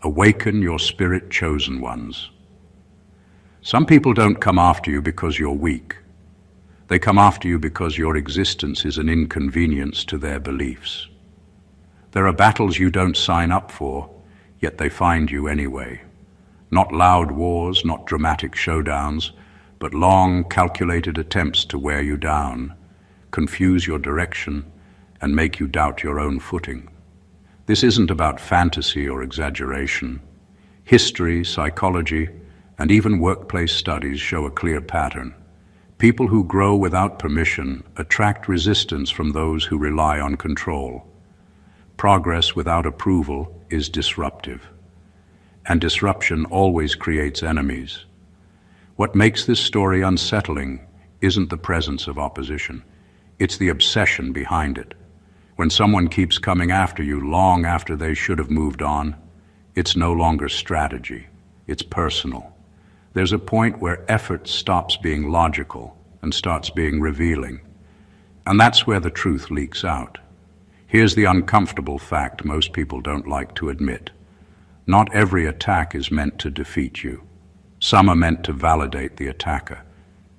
Awaken your spirit chosen ones. Some people don't come after you because you're weak. They come after you because your existence is an inconvenience to their beliefs. There are battles you don't sign up for, yet they find you anyway. Not loud wars, not dramatic showdowns, but long, calculated attempts to wear you down, confuse your direction, and make you doubt your own footing. This isn't about fantasy or exaggeration. History, psychology, and even workplace studies show a clear pattern. People who grow without permission attract resistance from those who rely on control. Progress without approval is disruptive, and disruption always creates enemies. What makes this story unsettling isn't the presence of opposition. It's the obsession behind it. When someone keeps coming after you long after they should have moved on, it's no longer strategy, it's personal. There's a point where effort stops being logical and starts being revealing. And that's where the truth leaks out. Here's the uncomfortable fact most people don't like to admit. Not every attack is meant to defeat you. Some are meant to validate the attacker.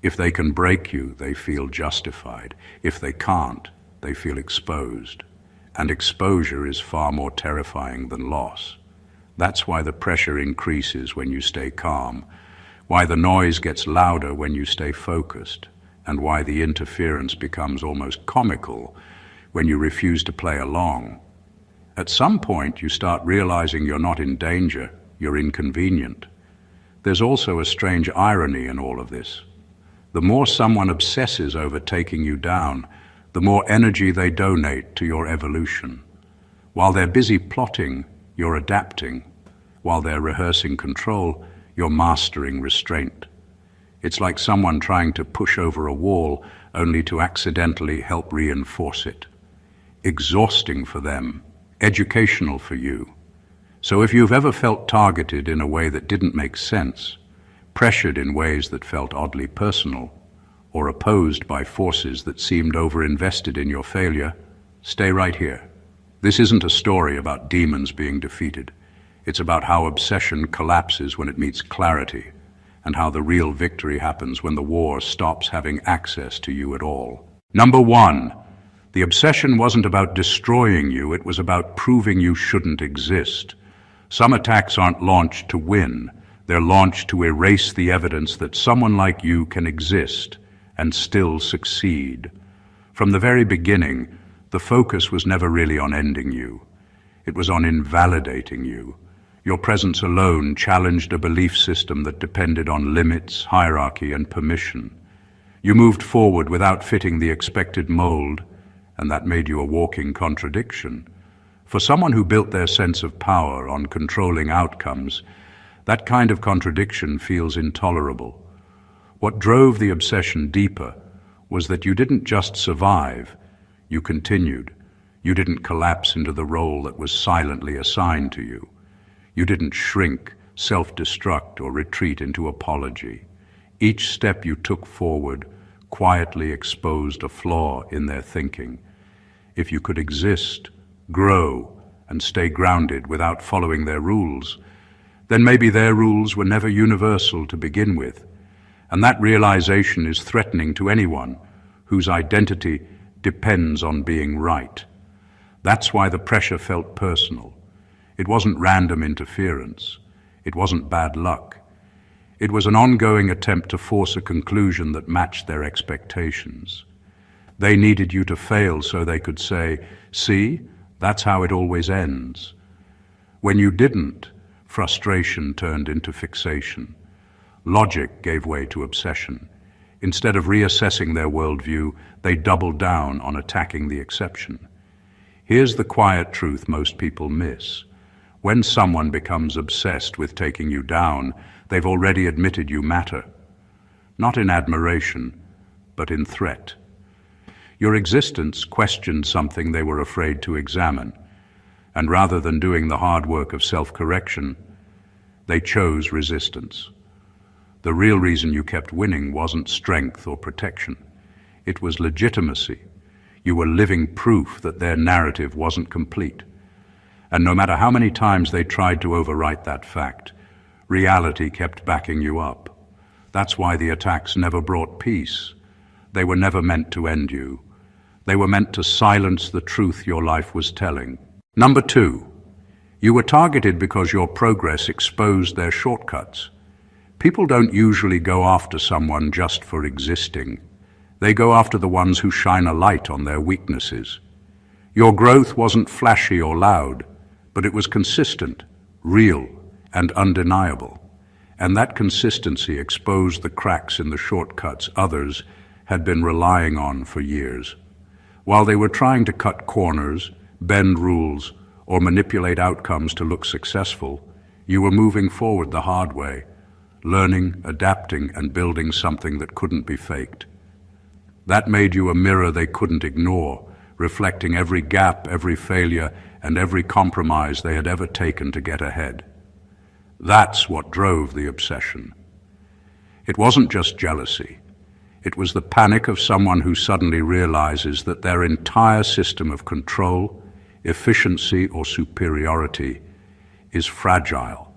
If they can break you, they feel justified. If they can't, they feel exposed. And exposure is far more terrifying than loss. That's why the pressure increases when you stay calm, why the noise gets louder when you stay focused, and why the interference becomes almost comical when you refuse to play along. At some point, you start realizing you're not in danger, you're inconvenient. There's also a strange irony in all of this. The more someone obsesses over taking you down, the more energy they donate to your evolution. While they're busy plotting, you're adapting. While they're rehearsing control, you're mastering restraint. It's like someone trying to push over a wall only to accidentally help reinforce it. Exhausting for them, educational for you. So if you've ever felt targeted in a way that didn't make sense, pressured in ways that felt oddly personal, or opposed by forces that seemed over-invested in your failure, stay right here. This isn't a story about demons being defeated. It's about how obsession collapses when it meets clarity, and how the real victory happens when the war stops having access to you at all. Number one, the obsession wasn't about destroying you, it was about proving you shouldn't exist. Some attacks aren't launched to win, they're launched to erase the evidence that someone like you can exist and still succeed. From the very beginning, the focus was never really on ending you. It was on invalidating you. Your presence alone challenged a belief system that depended on limits, hierarchy, and permission. You moved forward without fitting the expected mold, and that made you a walking contradiction. For someone who built their sense of power on controlling outcomes, that kind of contradiction feels intolerable. What drove the obsession deeper was that you didn't just survive, you continued. You didn't collapse into the role that was silently assigned to you. You didn't shrink, self-destruct, or retreat into apology. Each step you took forward quietly exposed a flaw in their thinking. If you could exist, grow, and stay grounded without following their rules, then maybe their rules were never universal to begin with. And that realization is threatening to anyone whose identity depends on being right. That's why the pressure felt personal. It wasn't random interference. It wasn't bad luck. It was an ongoing attempt to force a conclusion that matched their expectations. They needed you to fail so they could say, "See, that's how it always ends." When you didn't, frustration turned into fixation. Logic gave way to obsession. Instead of reassessing their worldview, they doubled down on attacking the exception. Here's the quiet truth most people miss. When someone becomes obsessed with taking you down, they've already admitted you matter. Not in admiration, but in threat. Your existence questioned something they were afraid to examine, and rather than doing the hard work of self-correction, they chose resistance. The real reason you kept winning wasn't strength or protection. It was legitimacy. You were living proof that their narrative wasn't complete. And no matter how many times they tried to overwrite that fact, reality kept backing you up. That's why the attacks never brought peace. They were never meant to end you. They were meant to silence the truth your life was telling. Number 2, you were targeted because your progress exposed their shortcuts. People don't usually go after someone just for existing. They go after the ones who shine a light on their weaknesses. Your growth wasn't flashy or loud, but it was consistent, real, and undeniable. And that consistency exposed the cracks in the shortcuts others had been relying on for years. While they were trying to cut corners, bend rules, or manipulate outcomes to look successful, you were moving forward the hard way, learning, adapting, and building something that couldn't be faked. That made you a mirror they couldn't ignore, reflecting every gap, every failure, and every compromise they had ever taken to get ahead. That's what drove the obsession. It wasn't just jealousy. It was the panic of someone who suddenly realizes that their entire system of control, efficiency, or superiority is fragile,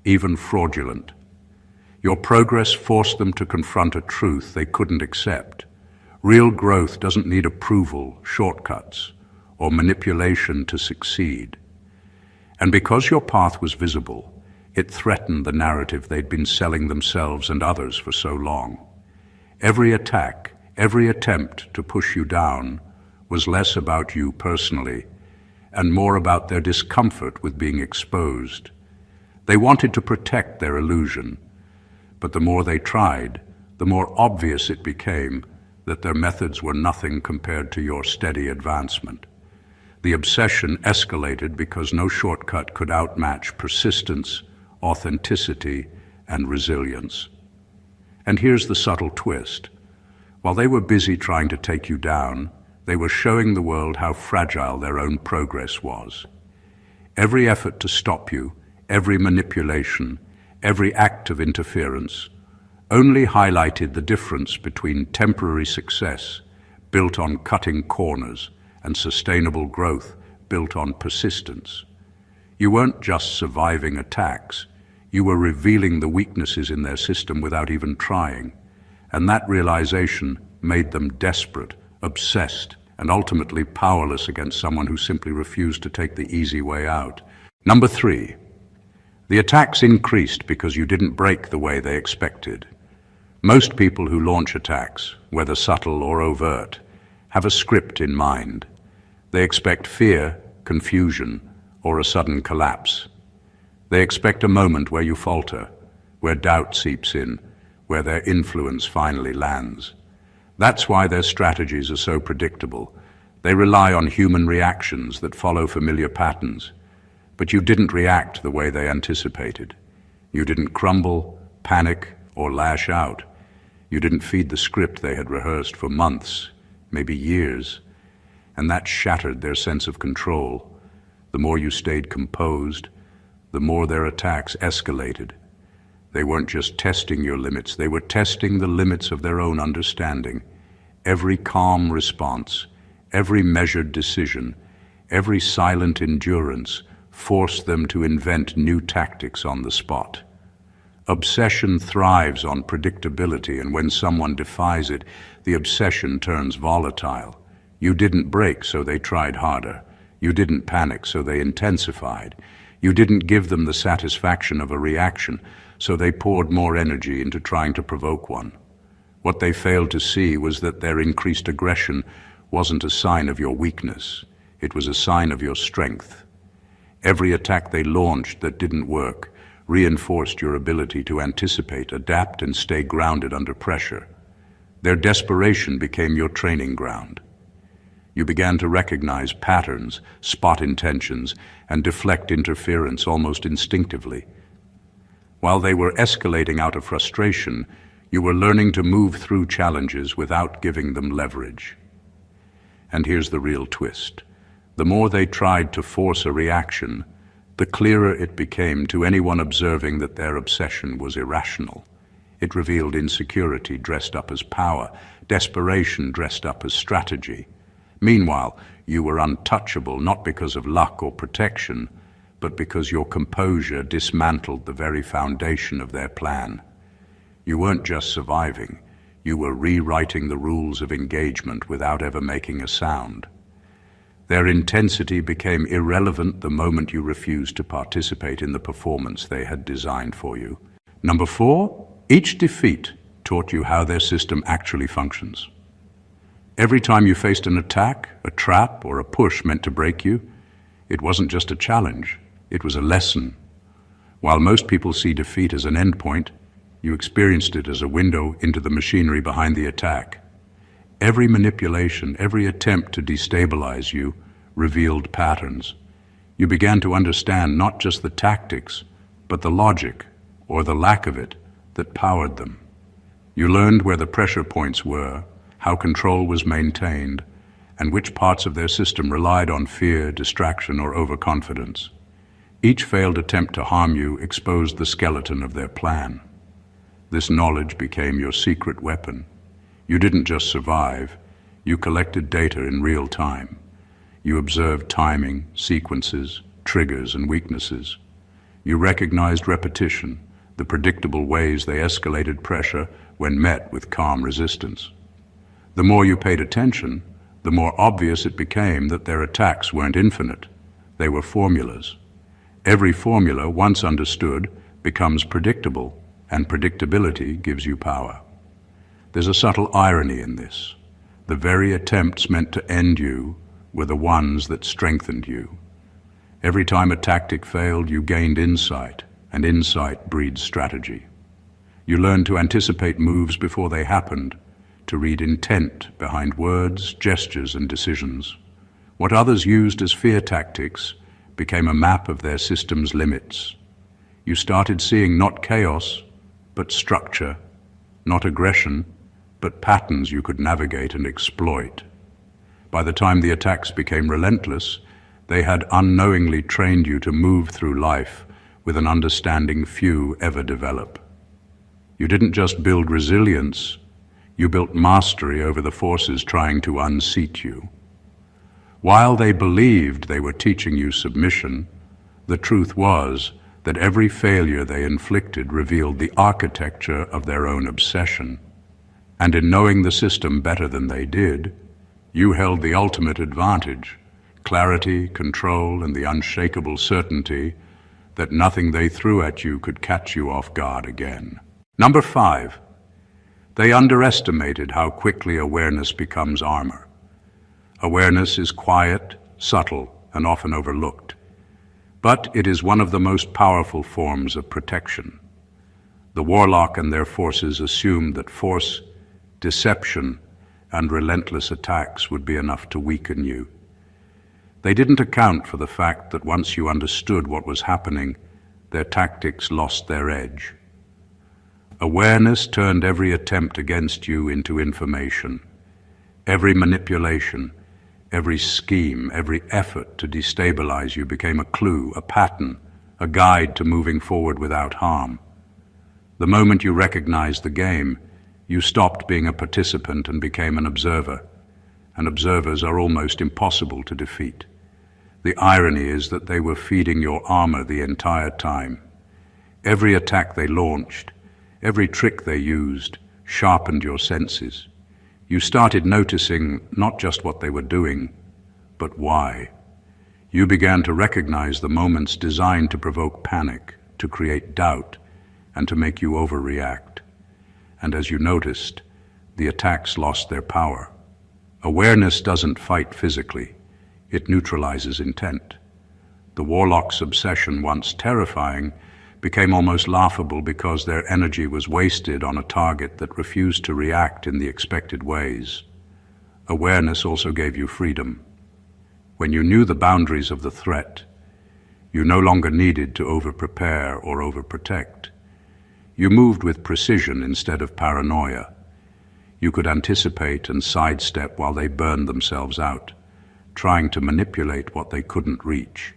even fraudulent. Your progress forced them to confront a truth they couldn't accept. Real growth doesn't need approval, shortcuts, or manipulation to succeed. And because your path was visible, it threatened the narrative they'd been selling themselves and others for so long. Every attack, every attempt to push you down was less about you personally and more about their discomfort with being exposed. They wanted to protect their illusion, but the more they tried, the more obvious it became that their methods were nothing compared to your steady advancement. The obsession escalated because no shortcut could outmatch persistence, authenticity, and resilience. And here's the subtle twist. While they were busy trying to take you down, they were showing the world how fragile their own progress was. Every effort to stop you, every manipulation, every act of interference, only highlighted the difference between temporary success, built on cutting corners, and sustainable growth, built on persistence. You weren't just surviving attacks, you were revealing the weaknesses in their system without even trying. And that realization made them desperate, obsessed, and ultimately powerless against someone who simply refused to take the easy way out. Number 3, the attacks increased because you didn't break the way they expected. Most people who launch attacks, whether subtle or overt, have a script in mind. They expect fear, confusion, or a sudden collapse. They expect a moment where you falter, where doubt seeps in, where their influence finally lands. That's why their strategies are so predictable. They rely on human reactions that follow familiar patterns. But you didn't react the way they anticipated. You didn't crumble, panic, or lash out. You didn't feed the script they had rehearsed for months, maybe years. And that shattered their sense of control. The more you stayed composed, the more their attacks escalated. They weren't just testing your limits, they were testing the limits of their own understanding. Every calm response, every measured decision, every silent endurance forced them to invent new tactics on the spot. Obsession thrives on predictability, and when someone defies it, the obsession turns volatile. You didn't break, so they tried harder. You didn't panic, so they intensified. You didn't give them the satisfaction of a reaction, so they poured more energy into trying to provoke one. What they failed to see was that their increased aggression wasn't a sign of your weakness. It was a sign of your strength. Every attack they launched that didn't work reinforced your ability to anticipate, adapt, and stay grounded under pressure. Their desperation became your training ground. You began to recognize patterns, spot intentions, and deflect interference almost instinctively. While they were escalating out of frustration, you were learning to move through challenges without giving them leverage. And here's the real twist. The more they tried to force a reaction, the clearer it became to anyone observing that their obsession was irrational. It revealed insecurity dressed up as power, desperation dressed up as strategy, Meanwhile, you were untouchable not because of luck or protection, but because your composure dismantled the very foundation of their plan. You weren't just surviving, you were rewriting the rules of engagement without ever making a sound. Their intensity became irrelevant the moment you refused to participate in the performance they had designed for you. Number 4, each defeat taught you how their system actually functions. Every time you faced an attack, a trap, or a push meant to break you, it wasn't just a challenge, it was a lesson. While most people see defeat as an endpoint, you experienced it as a window into the machinery behind the attack. Every manipulation, every attempt to destabilize you revealed patterns. You began to understand not just the tactics, but the logic, or the lack of it, that powered them. You learned where the pressure points were, how control was maintained, and which parts of their system relied on fear, distraction, or overconfidence. Each failed attempt to harm you exposed the skeleton of their plan. This knowledge became your secret weapon. You didn't just survive, you collected data in real time. You observed timing, sequences, triggers, and weaknesses. You recognized repetition, the predictable ways they escalated pressure when met with calm resistance. The more you paid attention, the more obvious it became that their attacks weren't infinite. They were formulas. Every formula, once understood, becomes predictable, and predictability gives you power. There's a subtle irony in this. The very attempts meant to end you were the ones that strengthened you. Every time a tactic failed, you gained insight, and insight breeds strategy. You learned to anticipate moves before they happened, to read intent behind words, gestures, and decisions. What others used as fear tactics became a map of their system's limits. You started seeing not chaos, but structure, not aggression, but patterns you could navigate and exploit. By the time the attacks became relentless, they had unknowingly trained you to move through life with an understanding few ever develop. You didn't just build resilience, you built mastery over the forces trying to unseat you. While they believed they were teaching you submission, the truth was that every failure they inflicted revealed the architecture of their own obsession. And in knowing the system better than they did, you held the ultimate advantage, clarity, control, and the unshakable certainty that nothing they threw at you could catch you off guard again. Number 5, they underestimated how quickly awareness becomes armor. Awareness is quiet, subtle, and often overlooked. But it is one of the most powerful forms of protection. The Warlock and their forces assumed that force, deception, and relentless attacks would be enough to weaken you. They didn't account for the fact that once you understood what was happening, their tactics lost their edge. Awareness turned every attempt against you into information. Every manipulation, every scheme, every effort to destabilize you became a clue, a pattern, a guide to moving forward without harm. The moment you recognized the game, you stopped being a participant and became an observer, and observers are almost impossible to defeat. The irony is that they were feeding your armor the entire time. Every attack they launched, every trick they used, sharpened your senses. You started noticing not just what they were doing, but why. You began to recognize the moments designed to provoke panic, to create doubt, and to make you overreact. And as you noticed, the attacks lost their power. Awareness doesn't fight physically, it neutralizes intent. The Warlock's obsession, once terrifying, became almost laughable because their energy was wasted on a target that refused to react in the expected ways. Awareness also gave you freedom. When you knew the boundaries of the threat, you no longer needed to over-prepare or over-protect. You moved with precision instead of paranoia. You could anticipate and sidestep while they burned themselves out, trying to manipulate what they couldn't reach.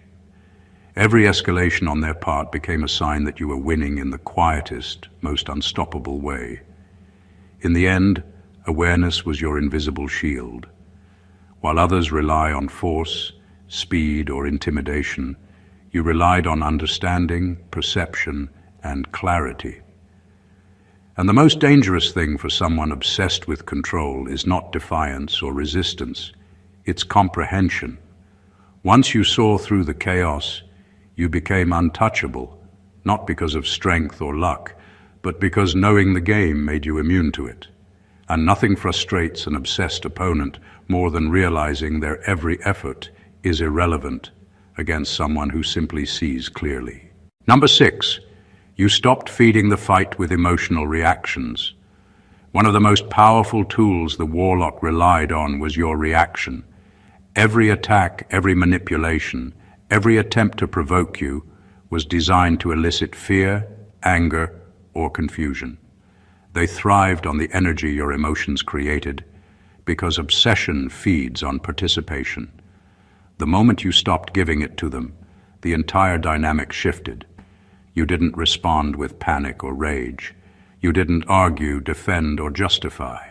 Every escalation on their part became a sign that you were winning in the quietest, most unstoppable way. In the end, awareness was your invisible shield. While others rely on force, speed, or intimidation, you relied on understanding, perception, and clarity. And the most dangerous thing for someone obsessed with control is not defiance or resistance, it's comprehension. Once you saw through the chaos, you became untouchable, not because of strength or luck, but because knowing the game made you immune to it. And nothing frustrates an obsessed opponent more than realizing their every effort is irrelevant against someone who simply sees clearly. Number 6, you stopped feeding the fight with emotional reactions. One of the most powerful tools the Warlock relied on was your reaction. Every attack, every manipulation, every attempt to provoke you was designed to elicit fear, anger, or confusion. They thrived on the energy your emotions created because obsession feeds on participation. The moment you stopped giving it to them, the entire dynamic shifted. You didn't respond with panic or rage. You didn't argue, defend, or justify.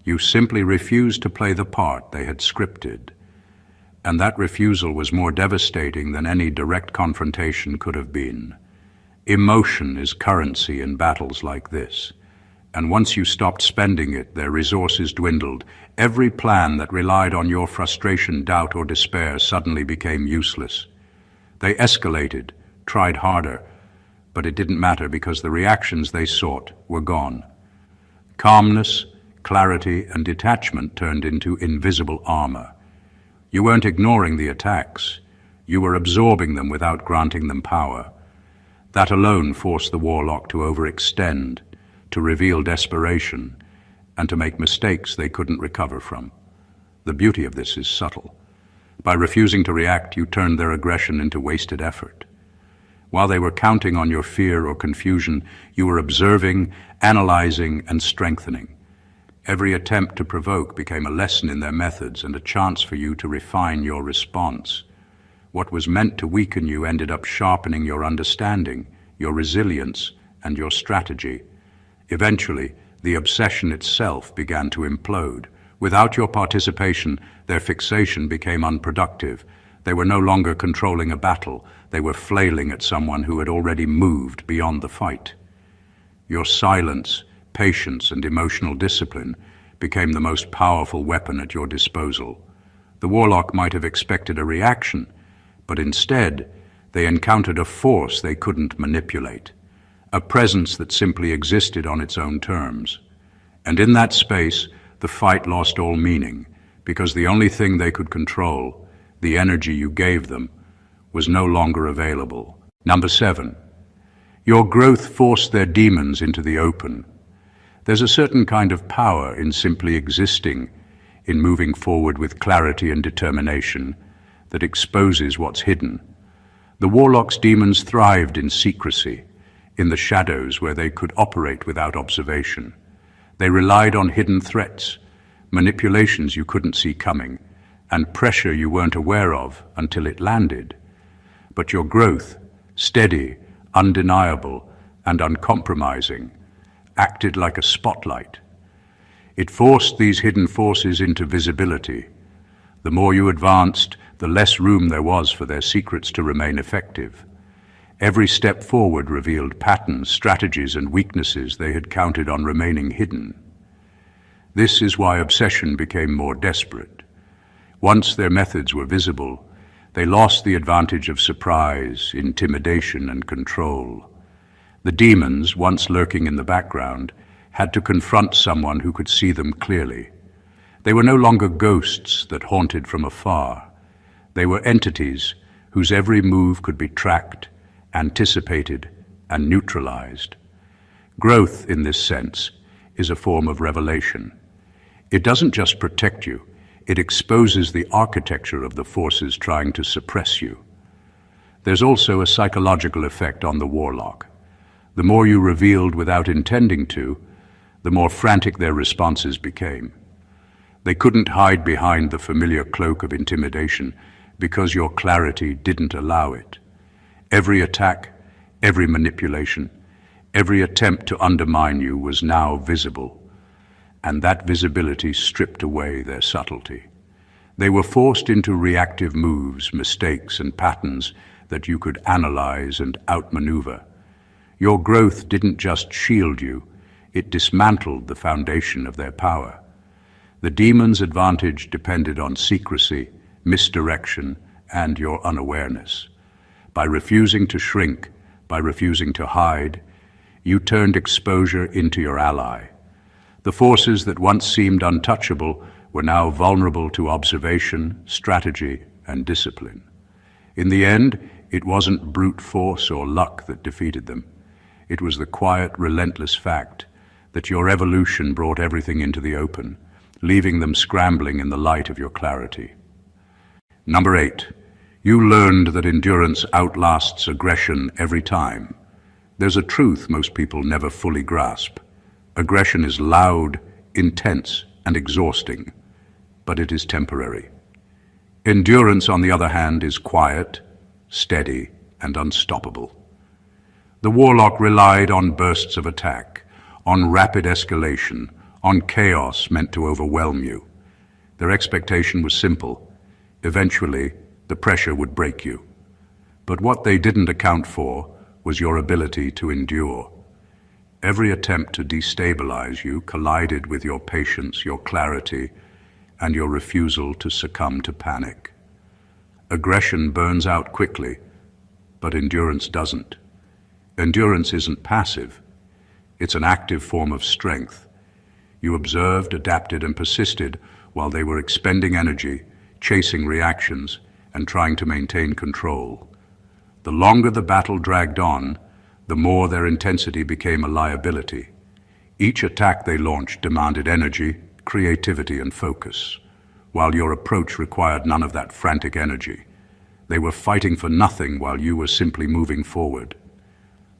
You simply refused to play the part they had scripted. And that refusal was more devastating than any direct confrontation could have been. Emotion is currency in battles like this. And once you stopped spending it, their resources dwindled. Every plan that relied on your frustration, doubt, or despair suddenly became useless. They escalated, tried harder, but it didn't matter because the reactions they sought were gone. Calmness, clarity, and detachment turned into invisible armor. You weren't ignoring the attacks. You were absorbing them without granting them power. That alone forced the Warlock to overextend, to reveal desperation, and to make mistakes they couldn't recover from. The beauty of this is subtle. By refusing to react, you turned their aggression into wasted effort. While they were counting on your fear or confusion, you were observing, analyzing, and strengthening. Every attempt to provoke became a lesson in their methods and a chance for you to refine your response. What was meant to weaken you ended up sharpening your understanding, your resilience, and your strategy. Eventually, the obsession itself began to implode. Without your participation, their fixation became unproductive. They were no longer controlling a battle. They were flailing at someone who had already moved beyond the fight. Your silence, patience, and emotional discipline became the most powerful weapon at your disposal. The Warlock might have expected a reaction, but instead, they encountered a force they couldn't manipulate, a presence that simply existed on its own terms. And in that space, the fight lost all meaning, because the only thing they could control, the energy you gave them, was no longer available. Number 7, your growth forced their demons into the open. There's a certain kind of power in simply existing, in moving forward with clarity and determination, that exposes what's hidden. The Warlock's demons thrived in secrecy, in the shadows where they could operate without observation. They relied on hidden threats, manipulations you couldn't see coming, and pressure you weren't aware of until it landed. But your growth, steady, undeniable, and uncompromising, acted like a spotlight. It forced these hidden forces into visibility. The more you advanced, the less room there was for their secrets to remain effective. Every step forward revealed patterns, strategies, and weaknesses they had counted on remaining hidden. This is why obsession became more desperate. Once their methods were visible, they lost the advantage of surprise, intimidation, and control. The demons, once lurking in the background, had to confront someone who could see them clearly. They were no longer ghosts that haunted from afar. They were entities whose every move could be tracked, anticipated, and neutralized. Growth, in this sense, is a form of revelation. It doesn't just protect you, it exposes the architecture of the forces trying to suppress you. There's also a psychological effect on the Warlock. The more you revealed without intending to, the more frantic their responses became. They couldn't hide behind the familiar cloak of intimidation because your clarity didn't allow it. Every attack, every manipulation, every attempt to undermine you was now visible, and that visibility stripped away their subtlety. They were forced into reactive moves, mistakes, and patterns that you could analyze and outmaneuver. Your growth didn't just shield you, it dismantled the foundation of their power. The demon's advantage depended on secrecy, misdirection, and your unawareness. By refusing to shrink, by refusing to hide, you turned exposure into your ally. The forces that once seemed untouchable were now vulnerable to observation, strategy, and discipline. In the end, it wasn't brute force or luck that defeated them. It was the quiet, relentless fact that your evolution brought everything into the open, leaving them scrambling in the light of your clarity. Number 8. You learned that endurance outlasts aggression every time. There's a truth most people never fully grasp. Aggression is loud, intense, and exhausting, but it is temporary. Endurance, on the other hand, is quiet, steady, and unstoppable. The Warlock relied on bursts of attack, on rapid escalation, on chaos meant to overwhelm you. Their expectation was simple. Eventually, the pressure would break you. But what they didn't account for was your ability to endure. Every attempt to destabilize you collided with your patience, your clarity, and your refusal to succumb to panic. Aggression burns out quickly, but endurance doesn't. Endurance isn't passive. It's an active form of strength. You observed, adapted, and persisted while they were expending energy, chasing reactions, and trying to maintain control. The longer the battle dragged on, the more their intensity became a liability. Each attack they launched demanded energy, creativity, and focus, while your approach required none of that frantic energy. They were fighting for nothing while you were simply moving forward.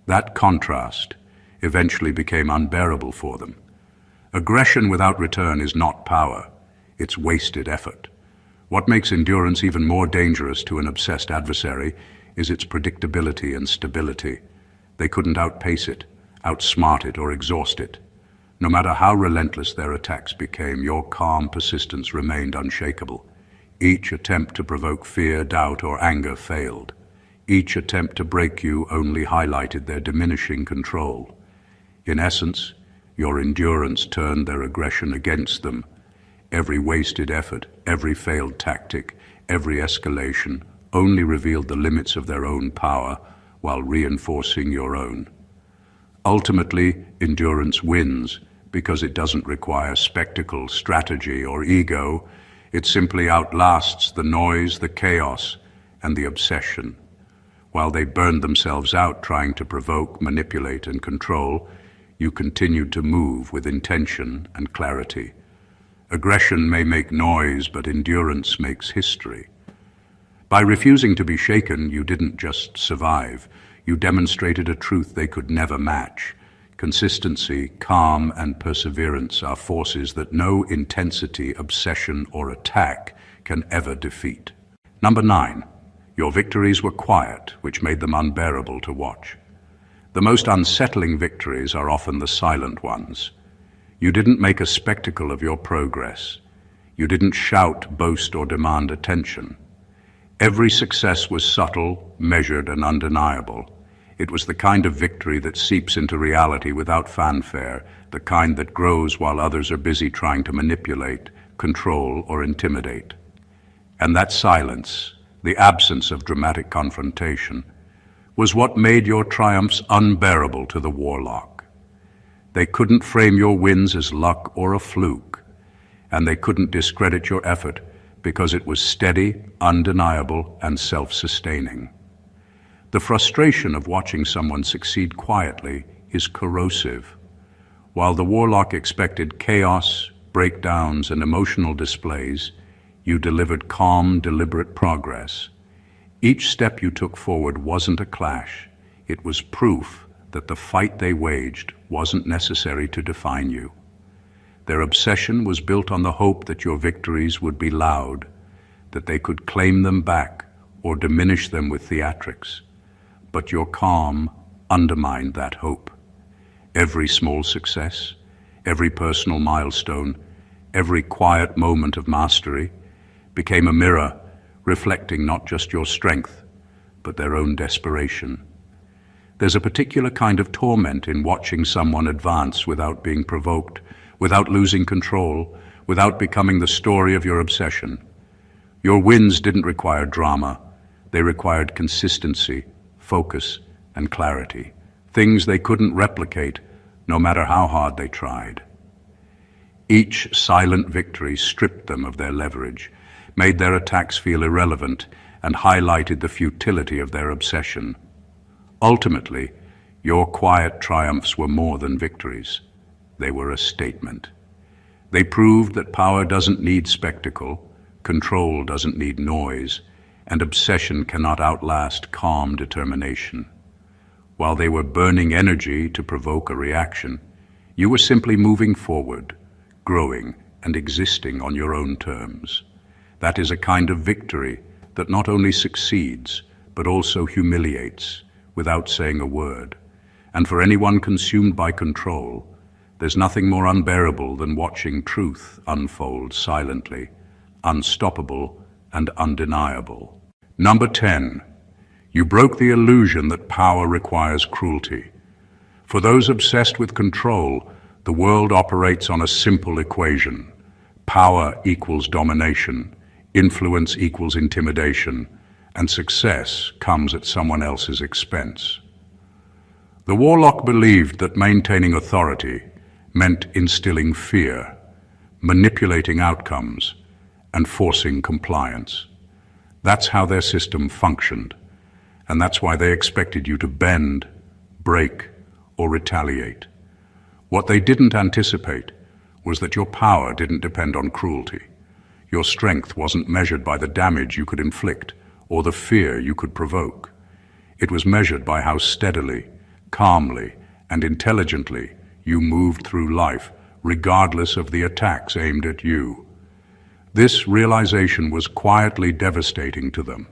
That contrast eventually became unbearable for them. Aggression without return is not power, it's wasted effort. What makes endurance even more dangerous to an obsessed adversary is its predictability and stability. They couldn't outpace it, outsmart it, or exhaust it. No matter how relentless their attacks became, your calm persistence remained unshakable. Each attempt to provoke fear, doubt, or anger failed. Each attempt to break you only highlighted their diminishing control. In essence, your endurance turned their aggression against them. Every wasted effort, every failed tactic, every escalation only revealed the limits of their own power while reinforcing your own. Ultimately, endurance wins because it doesn't require spectacle, strategy, or ego. It simply outlasts the noise, the chaos, and the obsession. While they burned themselves out trying to provoke, manipulate, and control, you continued to move with intention and clarity. Aggression may make noise, but endurance makes history. By refusing to be shaken, you didn't just survive. You demonstrated a truth they could never match. Consistency, calm, and perseverance are forces that no intensity, obsession, or attack can ever defeat. Number 9. Your victories were quiet, which made them unbearable to watch. The most unsettling victories are often the silent ones. You didn't make a spectacle of your progress. You didn't shout, boast, or demand attention. Every success was subtle, measured, and undeniable. It was the kind of victory that seeps into reality without fanfare, the kind that grows while others are busy trying to manipulate, control, or intimidate. And that silence, the absence of dramatic confrontation, was what made your triumphs unbearable to the Warlock. They couldn't frame your wins as luck or a fluke, and they couldn't discredit your effort because it was steady, undeniable, and self-sustaining. The frustration of watching someone succeed quietly is corrosive. While the Warlock expected chaos, breakdowns, and emotional displays, you delivered calm, deliberate progress. Each step you took forward wasn't a clash. It was proof that the fight they waged wasn't necessary to define you. Their obsession was built on the hope that your victories would be loud, that they could claim them back or diminish them with theatrics. But your calm undermined that hope. Every small success, every personal milestone, every quiet moment of mastery became a mirror, reflecting not just your strength, but their own desperation. There's a particular kind of torment in watching someone advance without being provoked, without losing control, without becoming the story of your obsession. Your wins didn't require drama. They required consistency, focus, and clarity, things they couldn't replicate no matter how hard they tried. Each silent victory stripped them of their leverage, made their attacks feel irrelevant, and highlighted the futility of their obsession. Ultimately, your quiet triumphs were more than victories. They were a statement. They proved that power doesn't need spectacle, control doesn't need noise, and obsession cannot outlast calm determination. While they were burning energy to provoke a reaction, you were simply moving forward, growing and existing on your own terms. That is a kind of victory that not only succeeds, but also humiliates without saying a word. And for anyone consumed by control, there's nothing more unbearable than watching truth unfold silently, unstoppable and undeniable. Number 10. You broke the illusion that power requires cruelty. For those obsessed with control, the world operates on a simple equation. Power equals domination, influence equals intimidation, and success comes at someone else's expense. The Warlock believed that maintaining authority meant instilling fear, manipulating outcomes, and forcing compliance. That's how their system functioned, and that's why they expected you to bend, break, or retaliate. What they didn't anticipate was that your power didn't depend on cruelty. Your strength wasn't measured by the damage you could inflict or the fear you could provoke. It was measured by how steadily, calmly, and intelligently you moved through life, regardless of the attacks aimed at you. This realization was quietly devastating to them.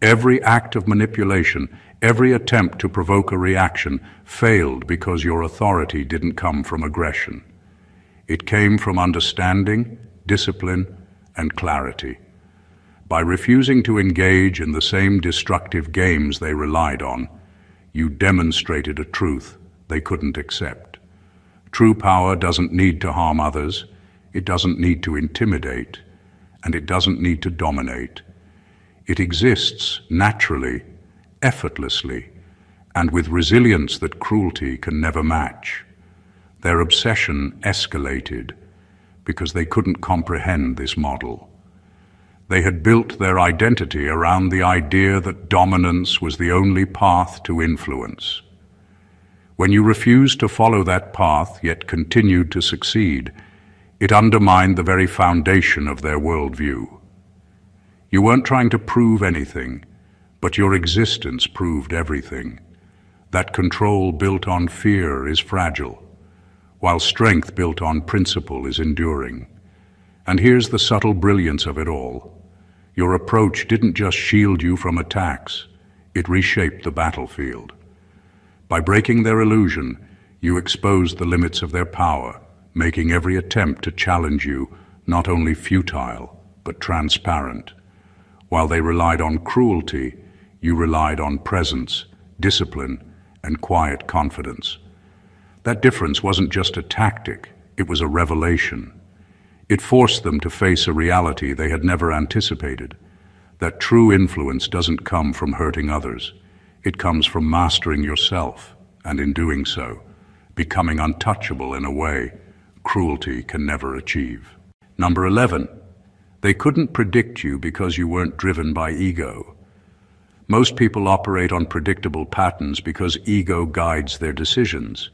Every act of manipulation, every attempt to provoke a reaction failed because your authority didn't come from aggression. It came from understanding, discipline, and clarity. By refusing to engage in the same destructive games they relied on, you demonstrated a truth they couldn't accept. True power doesn't need to harm others, it doesn't need to intimidate, and it doesn't need to dominate. It exists naturally, effortlessly, and with resilience that cruelty can never match. Their obsession escalated because they couldn't comprehend this model. They had built their identity around the idea that dominance was the only path to influence. When you refused to follow that path yet continued to succeed, it undermined the very foundation of their worldview. You weren't trying to prove anything, but your existence proved everything. That control built on fear is fragile, while strength built on principle is enduring. And here's the subtle brilliance of it all. Your approach didn't just shield you from attacks, it reshaped the battlefield. By breaking their illusion, you exposed the limits of their power, making every attempt to challenge you not only futile, but transparent. While they relied on cruelty, you relied on presence, discipline, and quiet confidence. That difference wasn't just a tactic, it was a revelation. It forced them to face a reality they had never anticipated, that true influence doesn't come from hurting others. It comes from mastering yourself, and in doing so, becoming untouchable in a way cruelty can never achieve. Number 11, they couldn't predict you because you weren't driven by ego. Most people operate on predictable patterns because ego guides their decisions.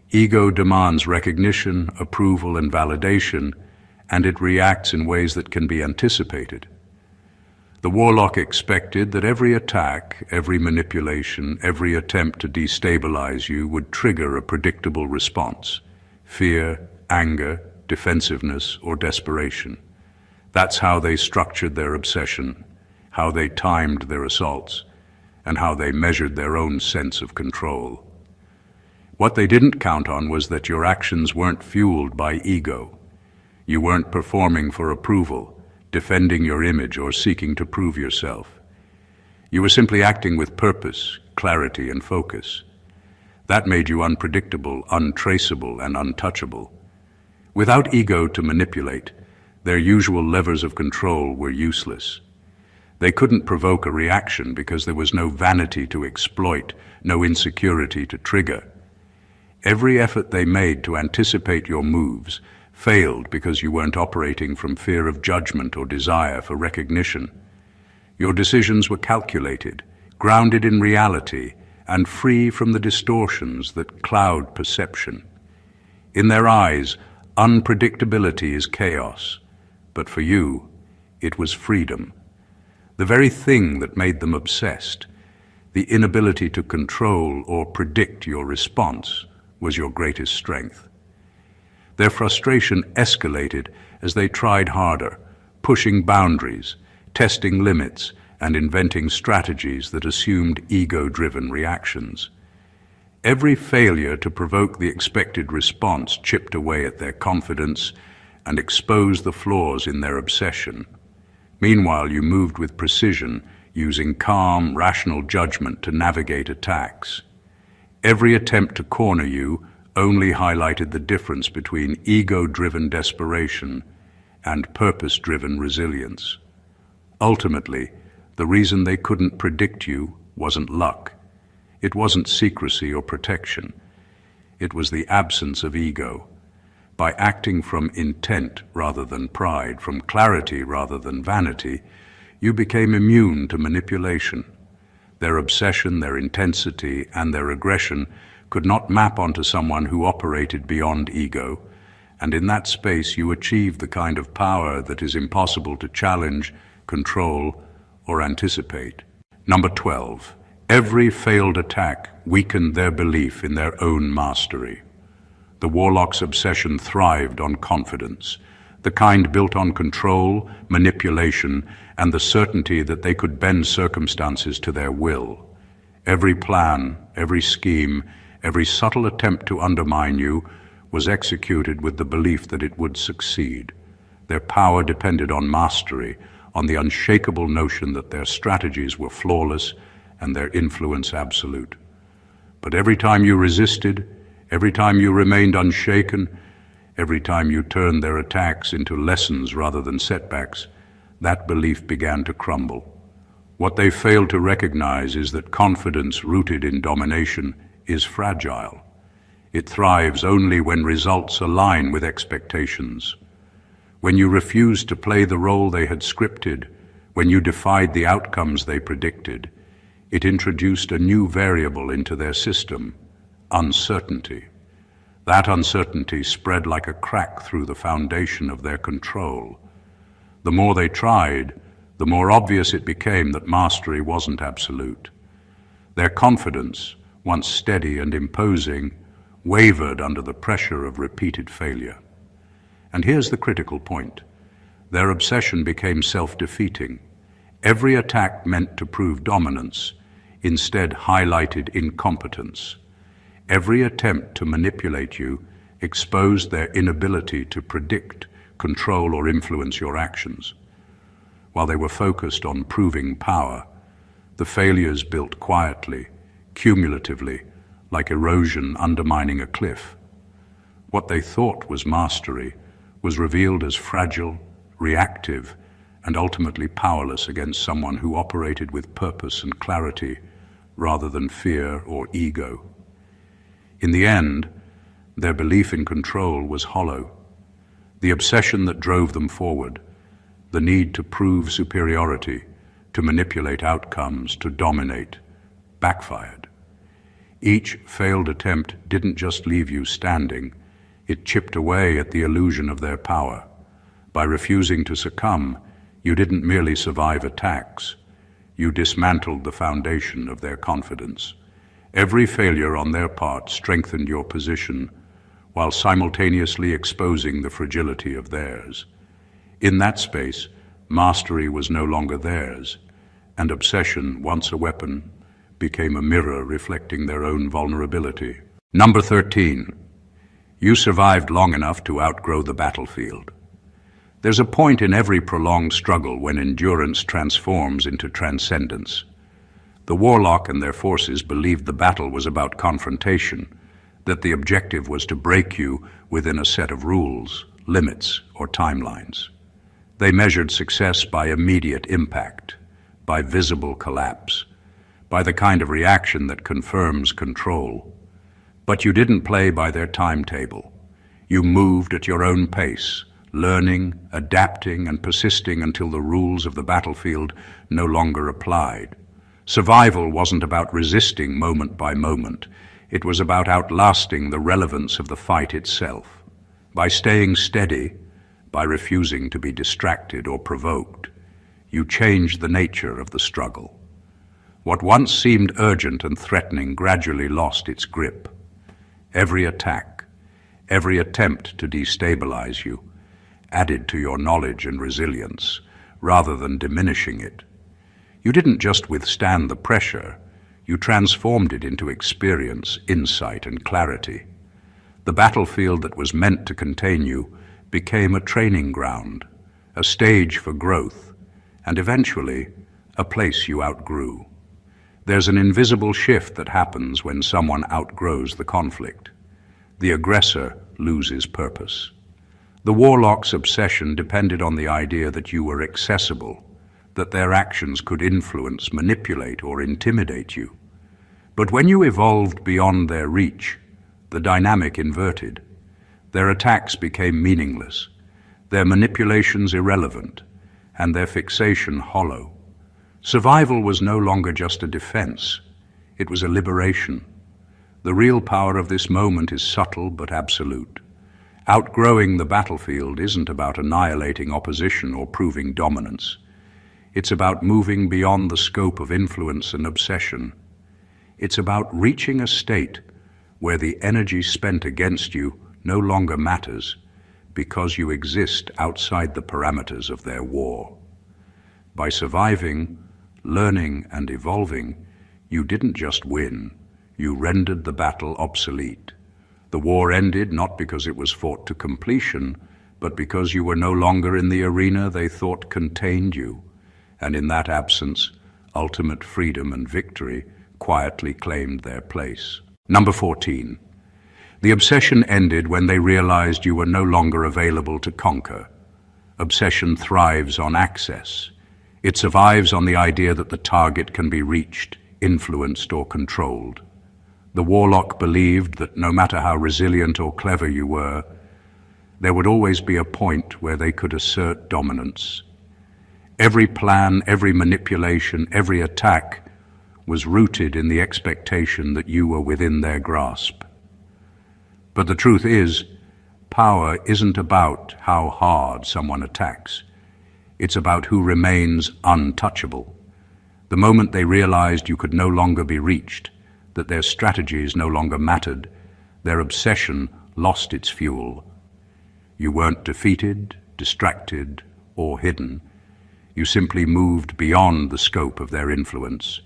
Ego demands recognition, approval, and validation, and it reacts in ways that can be anticipated. The Warlock expected that every attack, every manipulation, every attempt to destabilize you would trigger a predictable response: fear, anger, defensiveness, or desperation. That's how they structured their obsession, how they timed their assaults, and how they measured their own sense of control. What they didn't count on was that your actions weren't fueled by ego. You weren't performing for approval, defending your image, or seeking to prove yourself. You were simply acting with purpose, clarity, and focus. That made you unpredictable, untraceable, and untouchable. Without ego to manipulate, their usual levers of control were useless. They couldn't provoke a reaction because there was no vanity to exploit, no insecurity to trigger. Every effort they made to anticipate your moves failed because you weren't operating from fear of judgment or desire for recognition. Your decisions were calculated, grounded in reality, and free from the distortions that cloud perception. In their eyes, unpredictability is chaos, but for you, it was freedom. The very thing that made them obsessed, the inability to control or predict your response, was your greatest strength. Their frustration escalated as they tried harder, pushing boundaries, testing limits, and inventing strategies that assumed ego-driven reactions. Every failure to provoke the expected response chipped away at their confidence and exposed the flaws in their obsession. Meanwhile, you moved with precision, using calm, rational judgment to navigate attacks. Every attempt to corner you only highlighted the difference between ego-driven desperation and purpose-driven resilience. Ultimately, the reason they couldn't predict you wasn't luck. It wasn't secrecy or protection. It was the absence of ego. By acting from intent rather than pride, from clarity rather than vanity, you became immune to manipulation. Their obsession, their intensity, and their aggression could not map onto someone who operated beyond ego, and in that space you achieved the kind of power that is impossible to challenge, control, or anticipate. Number 12. Every failed attack weakened their belief in their own mastery. The Warlock's obsession thrived on confidence, the kind built on control, manipulation, and the certainty that they could bend circumstances to their will. Every plan, every scheme, every subtle attempt to undermine you was executed with the belief that it would succeed. Their power depended on mastery, on the unshakable notion that their strategies were flawless and their influence absolute. But every time you resisted, every time you remained unshaken, every time you turned their attacks into lessons rather than setbacks, that belief began to crumble. What they failed to recognize is that confidence rooted in domination is fragile. It thrives only when results align with expectations. When you refused to play the role they had scripted, when you defied the outcomes they predicted, it introduced a new variable into their system: uncertainty. That uncertainty spread like a crack through the foundation of their control. The more they tried, the more obvious it became that mastery wasn't absolute. Their confidence, once steady and imposing, wavered under the pressure of repeated failure. And here's the critical point. Their obsession became self-defeating. Every attack meant to prove dominance, instead highlighted incompetence. Every attempt to manipulate you exposed their inability to predict, control, or influence your actions. While they were focused on proving power, the failures built quietly, cumulatively, like erosion undermining a cliff. What they thought was mastery was revealed as fragile, reactive, and ultimately powerless against someone who operated with purpose and clarity rather than fear or ego. In the end, their belief in control was hollow. The obsession that drove them forward, the need to prove superiority, to manipulate outcomes, to dominate, backfired. Each failed attempt didn't just leave you standing, it chipped away at the illusion of their power. By refusing to succumb, you didn't merely survive attacks, you dismantled the foundation of their confidence. Every failure on their part strengthened your position, while simultaneously exposing the fragility of theirs. In that space, mastery was no longer theirs, and obsession, once a weapon, became a mirror reflecting their own vulnerability. Number 13. You survived long enough to outgrow the battlefield. There's a point in every prolonged struggle when endurance transforms into transcendence. The Warlock and their forces believed the battle was about confrontation, that the objective was to break you within a set of rules, limits, or timelines. They measured success by immediate impact, by visible collapse, by the kind of reaction that confirms control. But you didn't play by their timetable. You moved at your own pace, learning, adapting, and persisting until the rules of the battlefield no longer applied. Survival wasn't about resisting moment by moment. It was about outlasting the relevance of the fight itself. By staying steady, by refusing to be distracted or provoked, you changed the nature of the struggle. What once seemed urgent and threatening gradually lost its grip. Every attack, every attempt to destabilize you, added to your knowledge and resilience, rather than diminishing it. You didn't just withstand the pressure, you transformed it into experience, insight, and clarity. The battlefield that was meant to contain you became a training ground, a stage for growth, and eventually, a place you outgrew. There's an invisible shift that happens when someone outgrows the conflict. The aggressor loses purpose. The Warlock's obsession depended on the idea that you were accessible, that their actions could influence, manipulate, or intimidate you. But when you evolved beyond their reach, the dynamic inverted. Their attacks became meaningless, their manipulations irrelevant, and their fixation hollow. Survival was no longer just a defense, it was a liberation. The real power of this moment is subtle but absolute. Outgrowing the battlefield isn't about annihilating opposition or proving dominance. It's about moving beyond the scope of influence and obsession. It's about reaching a state where the energy spent against you no longer matters because you exist outside the parameters of their war. By surviving, learning, and evolving, you didn't just win, you rendered the battle obsolete. The war ended not because it was fought to completion, but because you were no longer in the arena they thought contained you, and in that absence, ultimate freedom and victory quietly claimed their place. Number 14. The obsession ended when they realized you were no longer available to conquer. Obsession thrives on access. It survives on the idea that the target can be reached, influenced, or controlled. The Warlock believed that no matter how resilient or clever you were, there would always be a point where they could assert dominance. Every plan, every manipulation, every attack was rooted in the expectation that you were within their grasp. But the truth is, power isn't about how hard someone attacks. It's about who remains untouchable. The moment they realized you could no longer be reached, that their strategies no longer mattered, their obsession lost its fuel. You weren't defeated, distracted, or hidden. You simply moved beyond the scope of their influence.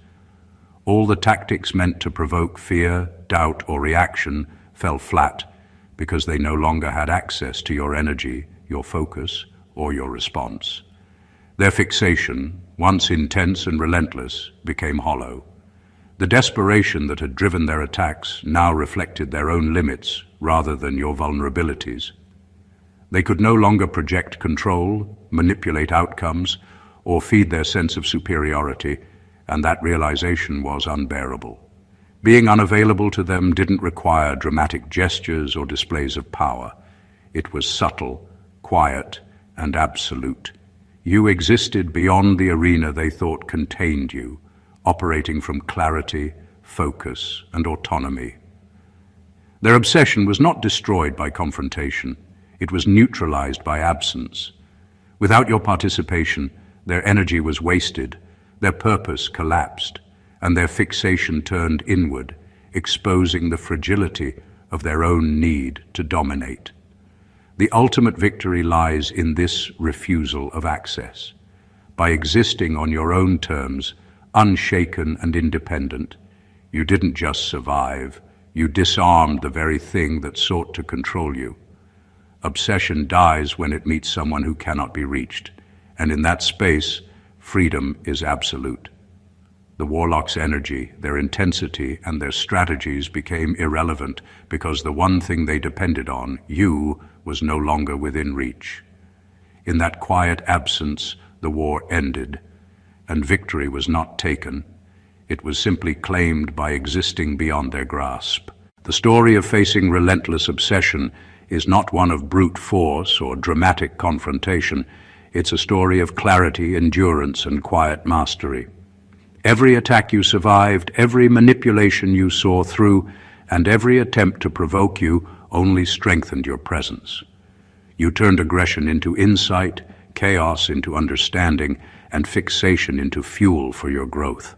All the tactics meant to provoke fear, doubt, or reaction fell flat because they no longer had access to your energy, your focus, or your response. Their fixation, once intense and relentless, became hollow. The desperation that had driven their attacks now reflected their own limits rather than your vulnerabilities. They could no longer project control, manipulate outcomes, or feed their sense of superiority, and that realization was unbearable. Being unavailable to them didn't require dramatic gestures or displays of power. It was subtle, quiet, and absolute. You existed beyond the arena they thought contained you, operating from clarity, focus, and autonomy. Their obsession was not destroyed by confrontation. It was neutralized by absence. Without your participation, their energy was wasted, their purpose collapsed, and their fixation turned inward, exposing the fragility of their own need to dominate. The ultimate victory lies in this refusal of access. By existing on your own terms, unshaken and independent, you didn't just survive, you disarmed the very thing that sought to control you. Obsession dies when it meets someone who cannot be reached, and in that space, freedom is absolute. The Warlock's energy, their intensity, and their strategies became irrelevant because the one thing they depended on, you, was no longer within reach. In that quiet absence, the war ended, and victory was not taken. It was simply claimed by existing beyond their grasp. The story of facing relentless obsession is not one of brute force or dramatic confrontation. It's a story of clarity, endurance, and quiet mastery. Every attack you survived, every manipulation you saw through, and every attempt to provoke you only strengthened your presence. You turned aggression into insight, chaos into understanding, and fixation into fuel for your growth.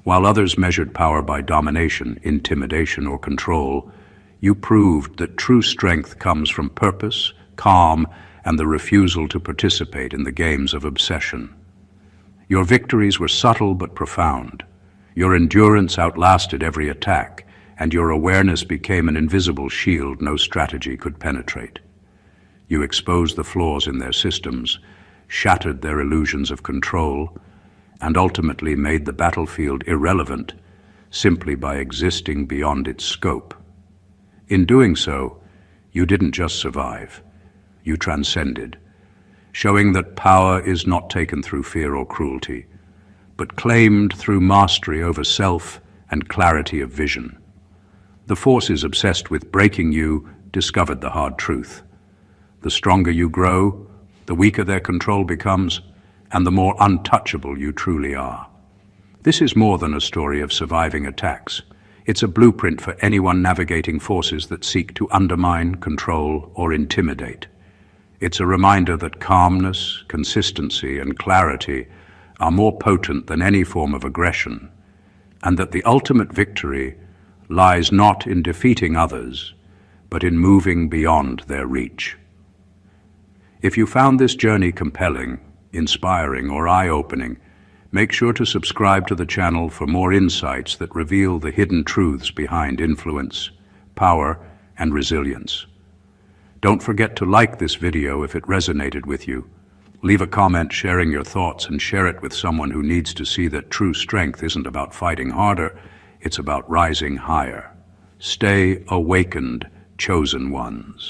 While others measured power by domination, intimidation, or control, you proved that true strength comes from purpose, calm, and the refusal to participate in the games of obsession. Your victories were subtle but profound. Your endurance outlasted every attack, and your awareness became an invisible shield no strategy could penetrate. You exposed the flaws in their systems, shattered their illusions of control, and ultimately made the battlefield irrelevant simply by existing beyond its scope. In doing so, you didn't just survive, you transcended, showing that power is not taken through fear or cruelty, but claimed through mastery over self and clarity of vision. The forces obsessed with breaking you discovered the hard truth. The stronger you grow, the weaker their control becomes, and the more untouchable you truly are. This is more than a story of surviving attacks. It's a blueprint for anyone navigating forces that seek to undermine, control, or intimidate. It's a reminder that calmness, consistency, and clarity are more potent than any form of aggression, and that the ultimate victory lies not in defeating others, but in moving beyond their reach. If you found this journey compelling, inspiring, or eye-opening, make sure to subscribe to the channel for more insights that reveal the hidden truths behind influence, power, and resilience. Don't forget to like this video if it resonated with you. Leave a comment sharing your thoughts and share it with someone who needs to see that true strength isn't about fighting harder, it's about rising higher. Stay awakened, chosen ones.